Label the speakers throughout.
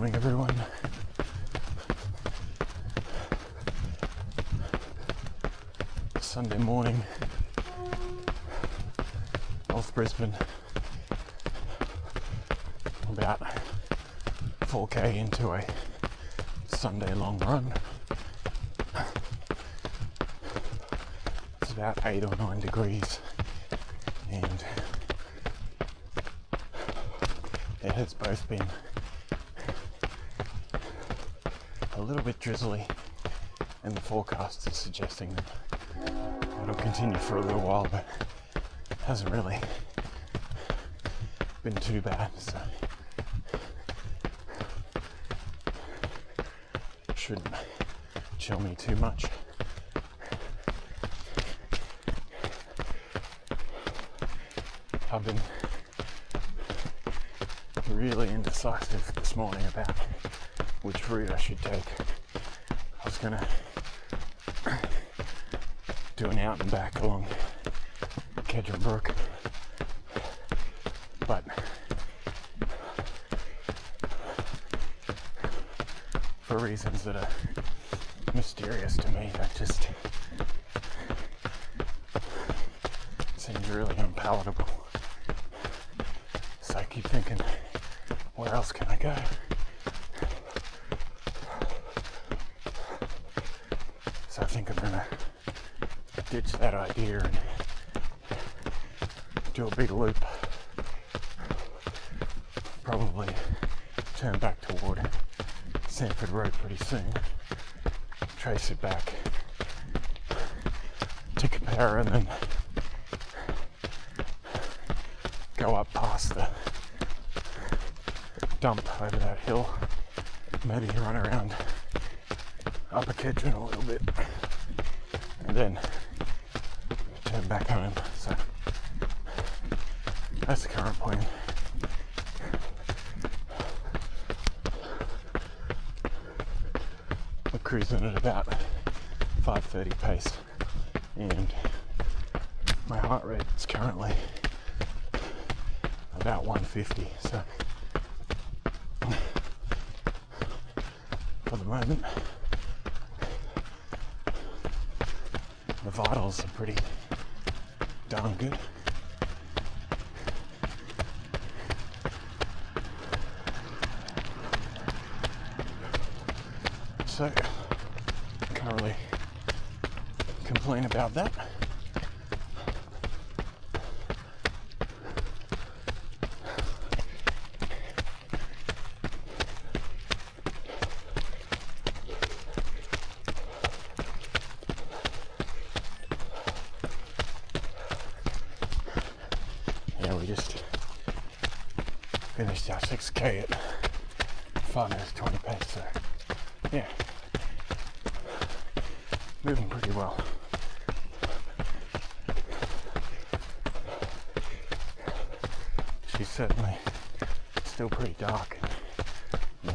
Speaker 1: morning, everyone. Sunday morning, North Brisbane, about 4k into a Sunday long run. It's about 8 or 9 degrees and it has both been a little bit drizzly and the forecast is suggesting that it'll continue for a little while, but it hasn't really been too bad, so shouldn't chill me too much. I've been really indecisive this morning about which route I should take. I was gonna do an out and back along Kedron Brook, but for reasons that are mysterious to me, that just seems really unpalatable. So I keep thinking, where else can I go? So I think I'm gonna ditch that idea and do a big loop. Probably turn back toward Samford Rd pretty soon. Trace it back to Compare and then go up past the dump over that hill. Maybe run around Upper Kedron a little bit and then turn back home. So that's the current plan. We're cruising at about 5:30 pace and my heart rate is currently about 150, so for the moment the vitals are pretty darn good. So can't really complain about that. We just finished our 6k at 5 minutes 20 pace, so yeah, moving pretty well. She's certainly still pretty dark. Yeah,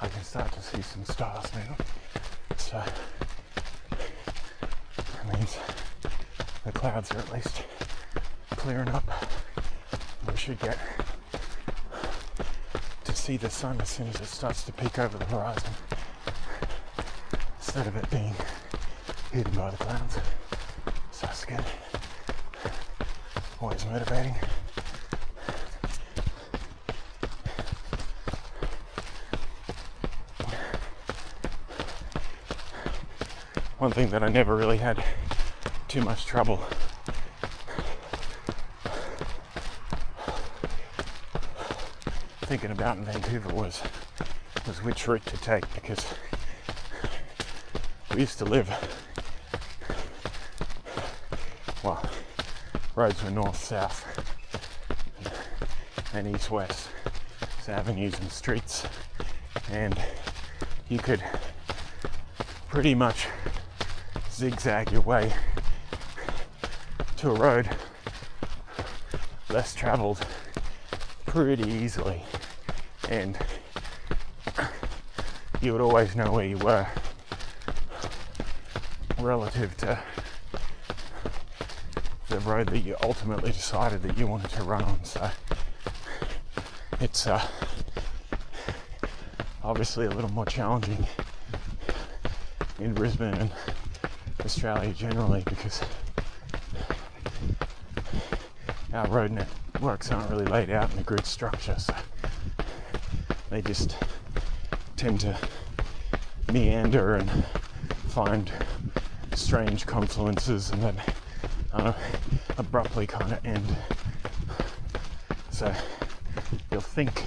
Speaker 1: I can start to see some stars now, so that means the clouds are at least clearing up. We should get to see the sun as soon as it starts to peek over the horizon, instead of it being hidden by the clouds. So that's good. Always motivating. One thing that I never really had too much trouble thinking about in Vancouver was which route to take, because we used to live, well, roads were north-south and east-west, so avenues and streets, and you could pretty much zigzag your way to a road less traveled pretty easily, and you would always know where you were relative to the road that you ultimately decided that you wanted to run on. So it's obviously a little more challenging in Brisbane and Australia generally, because our road networks aren't really laid out in a grid structure, so they just tend to meander and find strange confluences and then abruptly kind of end. So you'll think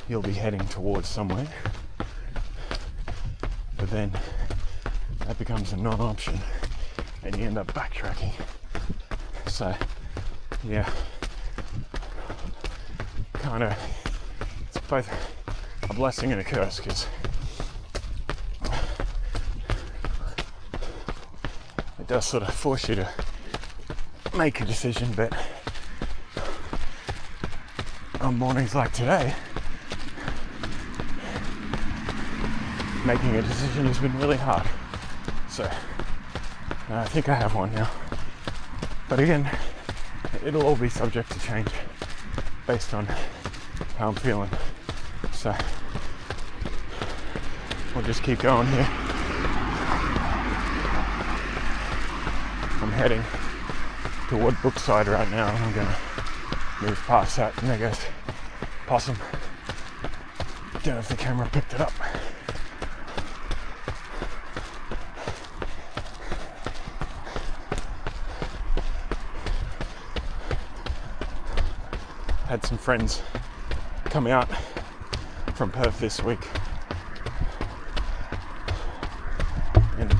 Speaker 1: you'll be heading towards somewhere, but then that becomes a non-option and you end up backtracking. So yeah, kind of, it's both a blessing and a curse, because it does sort of force you to make a decision, but on mornings like today, making a decision has been really hard. So I think I have one now, but again, it'll all be subject to change based on how I'm feeling. So we'll just keep going here. I'm heading toward Brookside right now, and I'm gonna move past that, and there goes possum. Don't know if the camera picked it up. Had some friends come out from Perth this week, and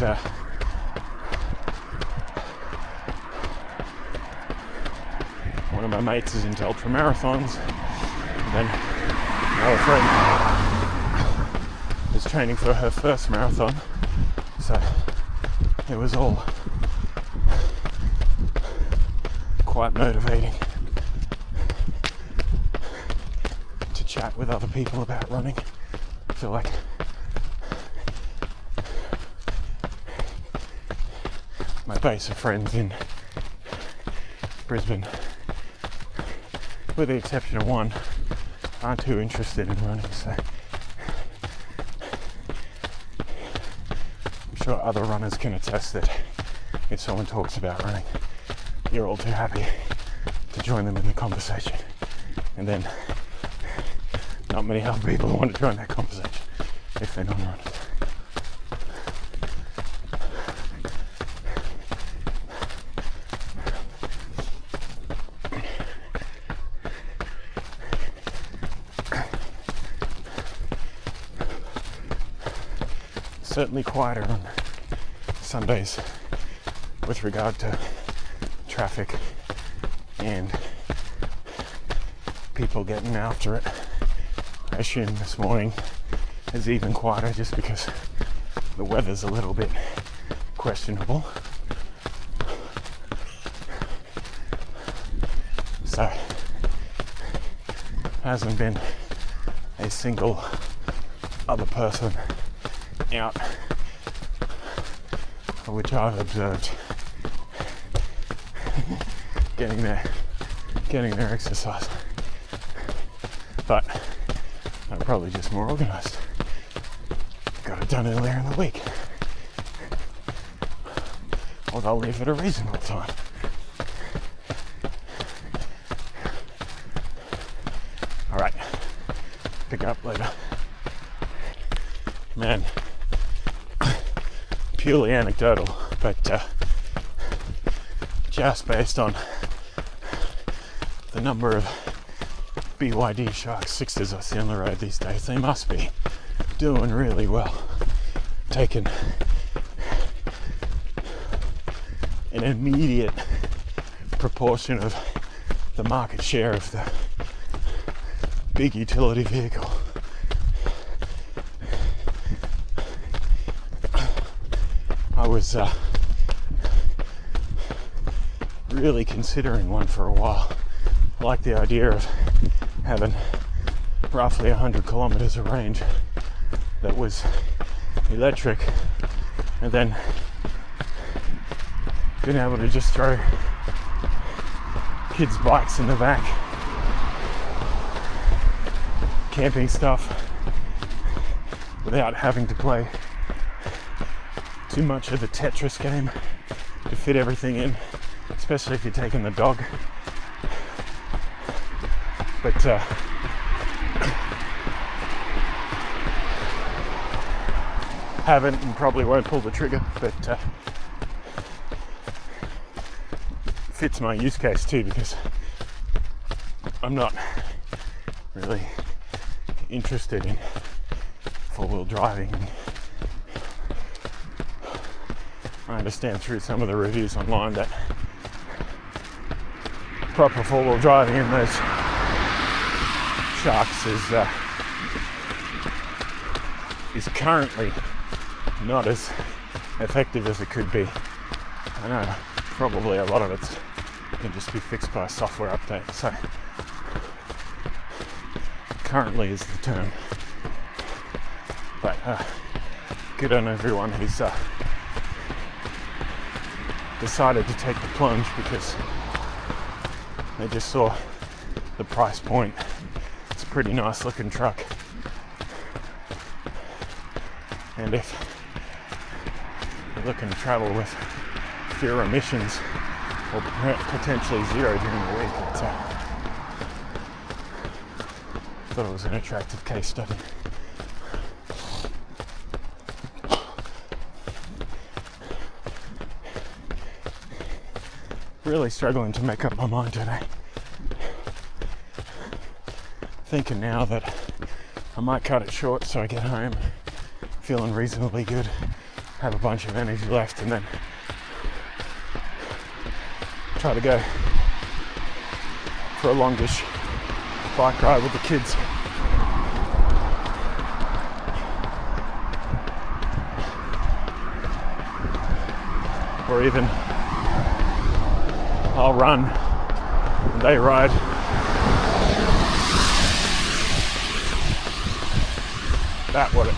Speaker 1: one of my mates is into ultra marathons, and then another friend is training for her first marathon, so it was all quite motivating to chat with other people about running. I feel like my base of friends in Brisbane, with the exception of one, aren't too interested in running, so I'm sure other runners can attest that if someone talks about running, you're all too happy to join them in the conversation, and then not many other people want to join that conversation if they're non-runners. Certainly quieter on Sundays with regard to traffic and people getting after it. I assume this morning is even quieter just because the weather's a little bit questionable. So hasn't been a single other person out which I've observed getting their exercise, but I'm probably just more organised. Got it done earlier in the week, or they'll leave at a reasonable time. All right, pick up later. Man, purely anecdotal, but just based on the number of BYD Shark 6s I see on the road these days, they must be doing really well, taking an immediate proportion of the market share of the big utility vehicle. I was really considering one for a while. I like the idea of having roughly 100 kilometers of range that was electric, and then being able to just throw kids' bikes in the back camping stuff without having to play too much of a Tetris game to fit everything in, especially if you're taking the dog. But haven't and probably won't pull the trigger, but fits my use case too, because I'm not really interested in four-wheel driving. I understand through some of the reviews online that proper four-wheel driving in those Sharks is currently not as effective as it could be. I know probably a lot of it can just be fixed by a software update, so currently is the term. But good on everyone who's decided to take the plunge, because they just saw the price point. It's a pretty nice looking truck, and if you're looking to travel with fewer emissions or potentially zero during the week, I thought it was an attractive case study. Really struggling to make up my mind today. Thinking now that I might cut it short so I get home feeling reasonably good, have a bunch of energy left, and then try to go for a longish bike ride with the kids. Or even I'll run and they ride.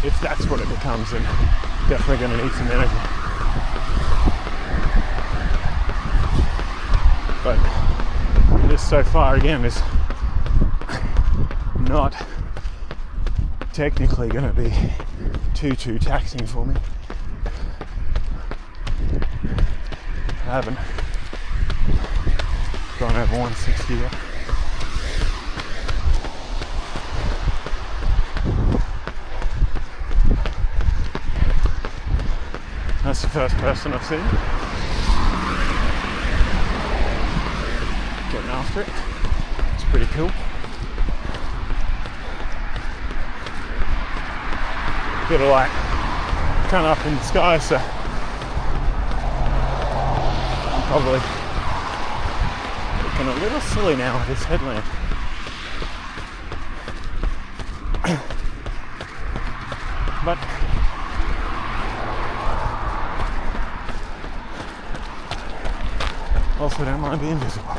Speaker 1: If that's what it becomes, then definitely going to need some energy. But this so far again is not technically going to be too taxing for me. I haven't gone over 160 yet. That's the first person I've seen getting after it. It's pretty cool. Bit of light kind of up in the sky, so I'm probably looking a little silly now with this headlamp. But also don't mind being visible.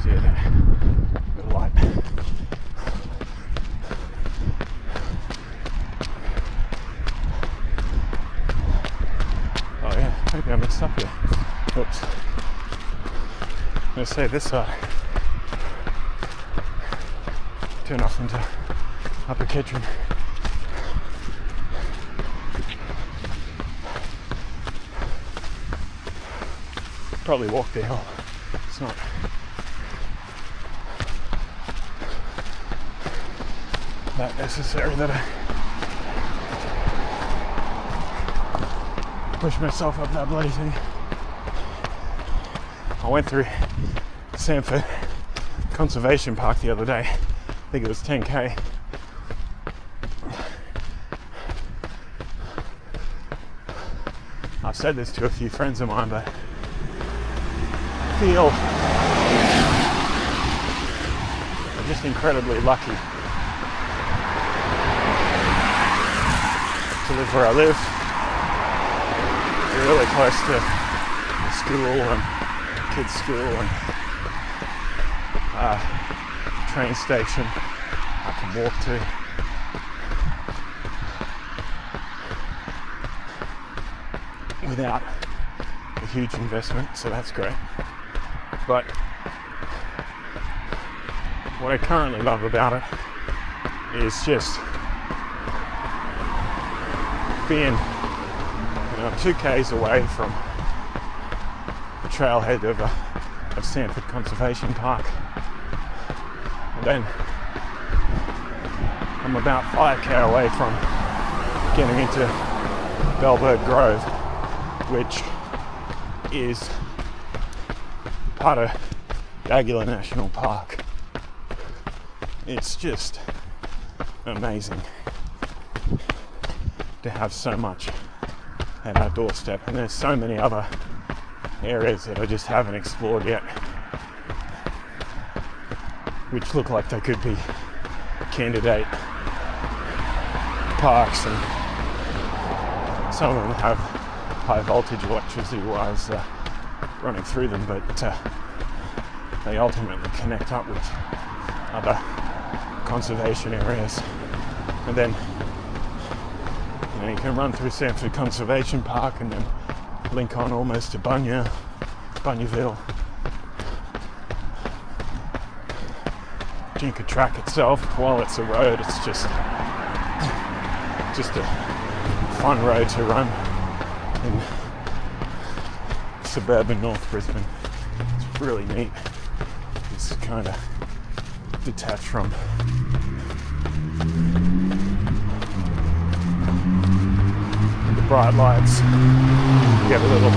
Speaker 1: See you there. Bit of light. Oh yeah, maybe I mixed up here. Oops. I'm gonna say this side. Turn off into Upper Kedron. Probably walk the hill. It's not that necessary that I push myself up that bloody thing. I went through Samford Conservation Park the other day. I think it was 10k. I've said this to a few friends of mine, but I feel I'm just incredibly lucky to live where I live. We're really close to the school and kids' school and train station I can walk to. Without a huge investment, so that's great. But what I currently love about it is just being 2 k's away from the trailhead of Samford Conservation Park, and then I'm about 5k away from getting into Bellbird Grove, which is part of Dagular National Park. It's just amazing to have so much at our doorstep, and there's so many other areas that I just haven't explored yet, which look like they could be candidate parks, and some of them have high voltage electricity wires running through them, but they ultimately connect up with other conservation areas. And then you can run through Samford Conservation Park and then link on almost to Bunyaville. Jinka track itself, while it's a road, it's just a fun road to run in suburban North Brisbane. It's really neat. It's kind of detached from the bright lights. You get a little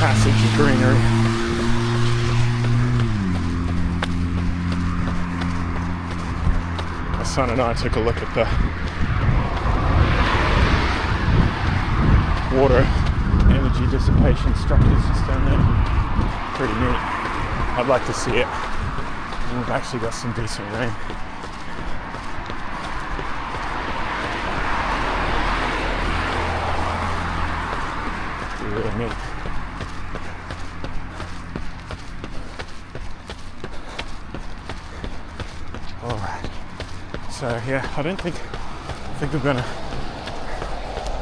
Speaker 1: passage of greenery. My son and I took a look at the water energy dissipation structures just down there. Pretty neat. I'd like to see it. And we've actually got some decent rain. Really neat. All right. So yeah, I think we're gonna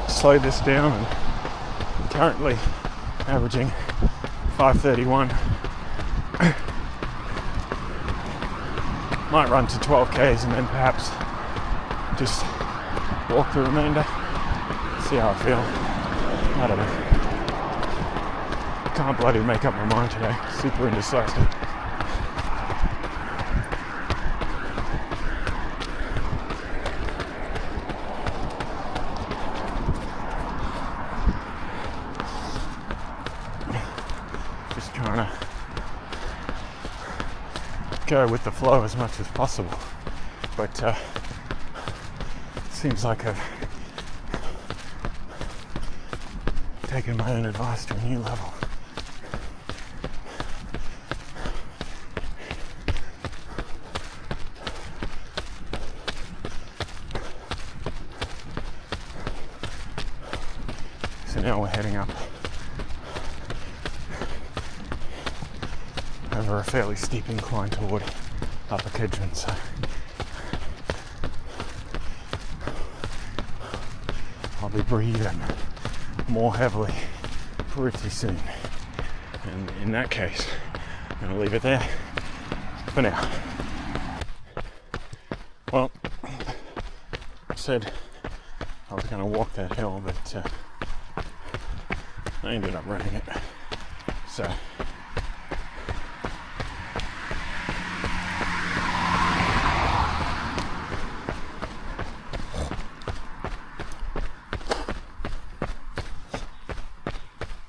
Speaker 1: slow this down, and I'm currently averaging 5:31. Might run to 12 k's and then perhaps just walk the remainder. See how I feel. I don't know. Can't bloody make up my mind today. Super indecisive. Just trying to go with the flow as much as possible, but it seems like I've taken my own advice to a new level. So now we're heading up over a fairly steep incline toward Upper Kedron, so I'll be breathing more heavily pretty soon, and in that case I'm going to leave it there for now. Well, I said I was going to walk that hill, but I ended up running it, so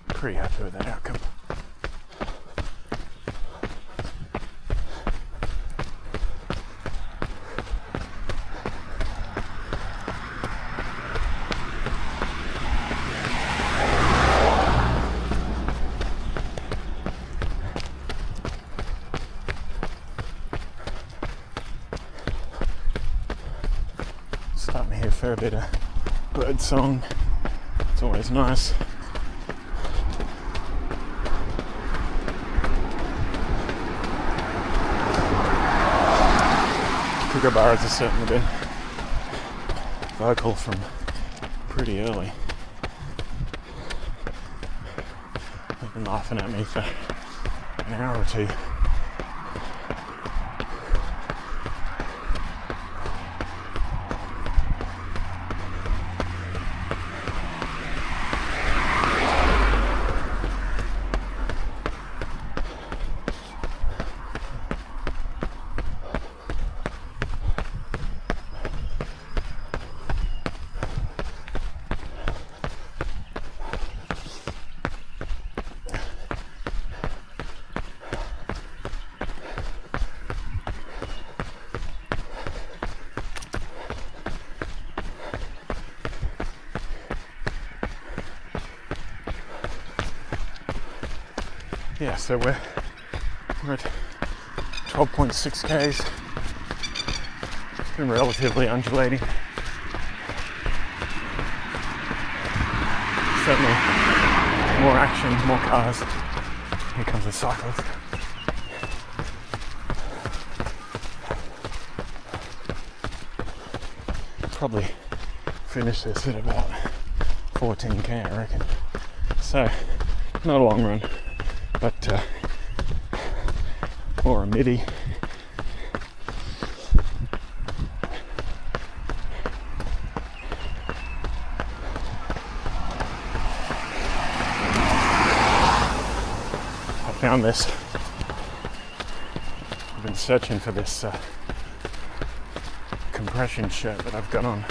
Speaker 1: pretty happy with that outcome. Starting to hear a fair bit of bird song. It's always nice. Kookaburras have certainly been vocal from pretty early. been laughing at me for an hour or two. Yeah, so we're at 12.6 k's. It's been relatively undulating. Certainly more action, more cars. Here comes a cyclist. Probably finish this at about 14k, I reckon. So, not a long run, but or a midi. I found this. I've been searching for this compression shirt that I've got on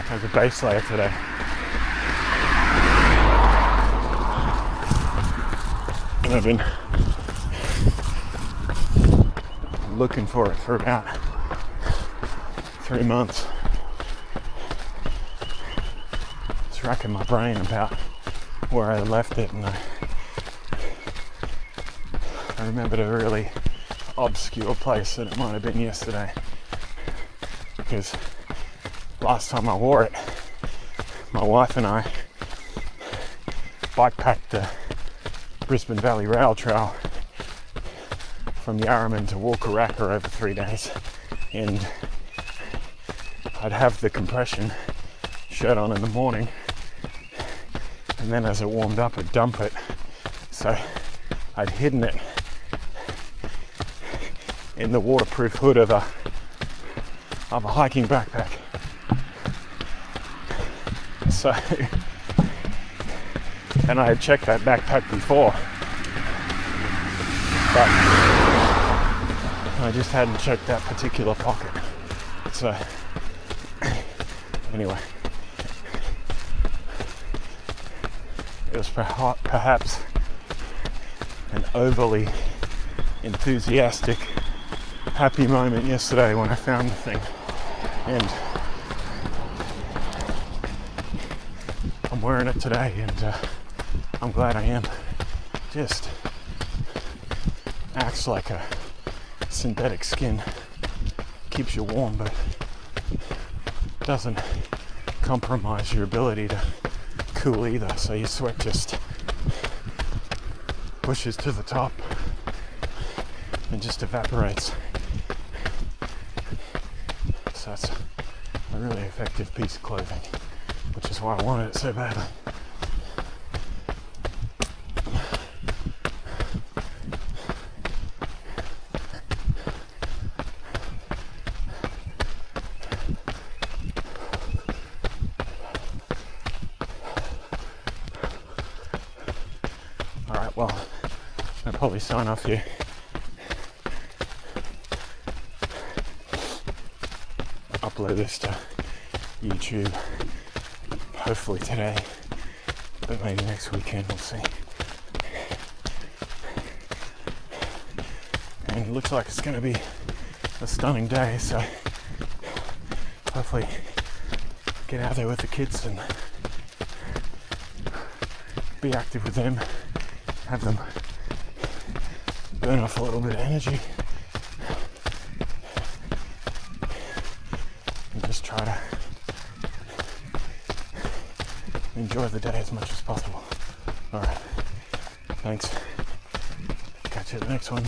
Speaker 1: as a base layer today. And I've been looking for it for about 3 months. It's racking my brain about where I left it, and I remembered a really obscure place that it might have been yesterday, because last time I wore it, my wife and I bike packed the Brisbane Valley Rail Trail from Yarraman to Walkaracka over 3 days, and I'd have the compression shirt on in the morning, and then as it warmed up I'd dump it, so I'd hidden it in the waterproof hood of a hiking backpack. So, and I had checked that backpack before, but I just hadn't checked that particular pocket. So, anyway, it was perhaps an overly enthusiastic, happy moment yesterday when I found the thing, and I'm wearing it today, and I'm glad I am. Just acts like a synthetic skin, keeps you warm, but doesn't compromise your ability to cool either, so your sweat just pushes to the top and just evaporates. So it's a really effective piece of clothing, which is why I wanted it so badly. Alright, well, I'll probably sign off here. Upload this to YouTube hopefully today, but maybe next weekend, we'll see. And it looks like it's going to be a stunning day, so hopefully get out there with the kids and be active with them, have them burn off a little bit of energy, and just try to enjoy the day as much as possible. Alright, thanks. Catch you at the next one.